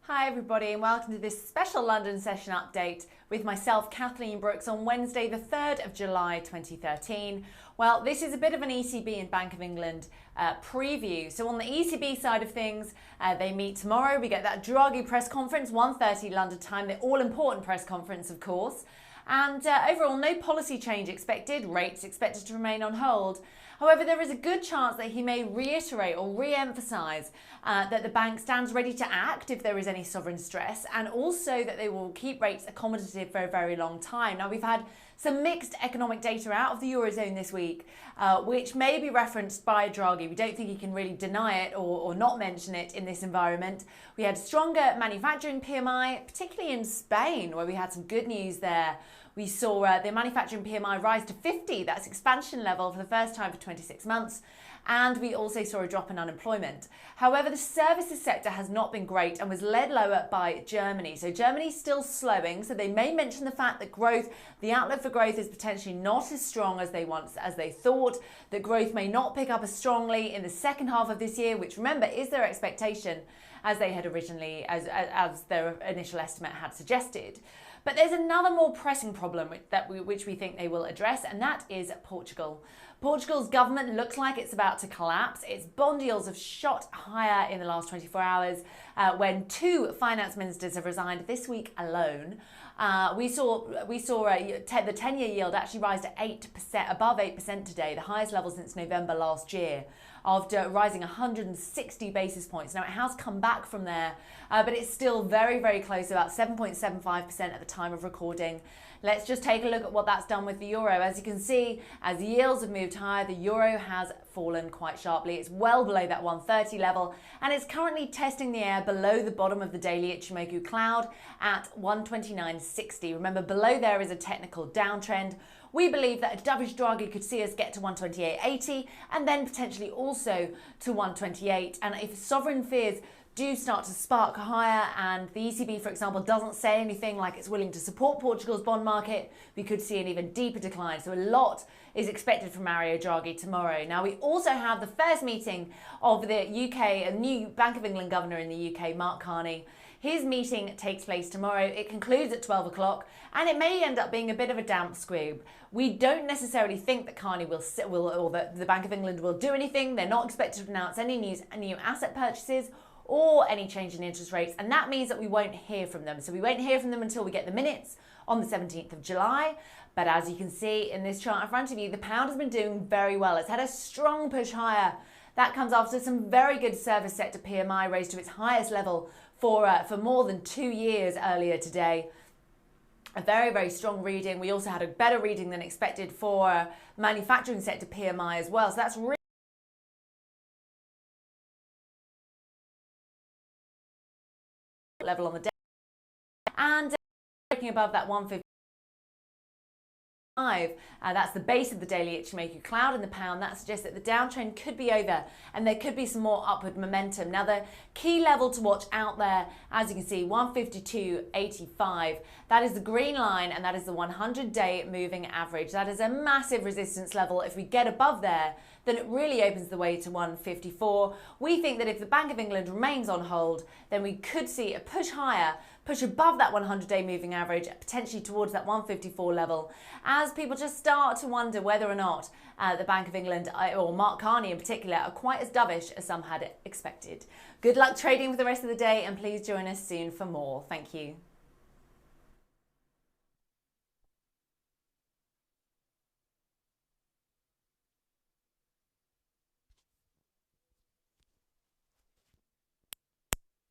Hi everybody and welcome to this special London session update with myself, Kathleen Brooks, on Wednesday the 3rd of July 2013. Well, this is a bit of an ECB and Bank of England preview. So on the ECB side of things, they meet tomorrow. We get that Draghi press conference, 1:30 London time, the all-important press conference, of course. And overall, no policy change expected, rates expected to remain on hold. However, there is a good chance that he may reiterate or re-emphasise that the bank stands ready to act if there is any sovereign stress, and also that they will keep rates accommodative for a very long time. Now, we've had some mixed economic data out of the Eurozone this week, which may be referenced by Draghi. We don't think he can really deny it or not mention it in this environment. We had stronger manufacturing PMI, particularly in Spain, where we had some good news there. We saw the manufacturing PMI rise to 50, that's expansion level for the first time for 26 months. And we also saw a drop in unemployment. However, the services sector has not been great and was led lower by Germany. So Germany's still slowing. So they may mention the fact that the outlook for growth is potentially not as strong as they thought, that growth may not pick up as strongly in the second half of this year, which remember is their expectation as they had originally, as their initial estimate had suggested. But there's another more pressing problem which we think they will address, and that is Portugal. Portugal's government looks like it's about to collapse. Its bond yields have shot higher in the last 24 hours when two finance ministers have resigned this week alone. We saw the 10-year yield actually rise to 8%, above 8% today, the highest level since November last year, after rising 160 basis points. Now, it has come back from there, but it's still very, very close, about 7.75% at the time of recording. Let's just take a look at what that's done with the euro. As you can see, as the yields have moved higher, the euro has fallen quite sharply. It's well below that 130 level, and it's currently testing the air below the bottom of the daily Ichimoku cloud at 129.60. Remember, below there is a technical downtrend. We believe that a dovish Draghi could see us get to 128.80 and then potentially also to 128. And if sovereign fears do start to spark higher and the ECB, for example, doesn't say anything like it's willing to support Portugal's bond market, we could see an even deeper decline. So a lot is expected from Mario Draghi tomorrow. Now, we also have the first meeting of the UK, a new Bank of England governor in the UK, Mark Carney. His meeting takes place tomorrow. It concludes at 12 o'clock, and it may end up being a bit of a damp squib. We don't necessarily think that Carney will or that the Bank of England will do anything. They're not expected to announce any new asset purchases or any change in interest rates, and that means that we won't hear from them. So we won't hear from them until we get the minutes on the 17th of July. But as you can see in this chart in front of you, the pound has been doing very well. It's had a strong push higher. That comes after some very good service sector PMI raised to its highest level for more than 2 years earlier today. A very, very strong reading. We also had a better reading than expected for manufacturing sector PMI as well. So that's really level on the day. And breaking above that 150. That's the base of the daily Ichimoku cloud in the pound. That suggests that the downtrend could be over and there could be some more upward momentum. Now, the key level to watch out there, as you can see, 152.85. That is the green line, and that is the 100-day moving average. That is a massive resistance level. If we get above there, then it really opens the way to 154. We think that if the Bank of England remains on hold, then we could see a push higher, push above that 100-day moving average, potentially towards that 154 level, as people just start to wonder whether or not the Bank of England, or Mark Carney in particular, are quite as dovish as some had expected. Good luck trading for the rest of the day, and please join us soon for more. Thank you.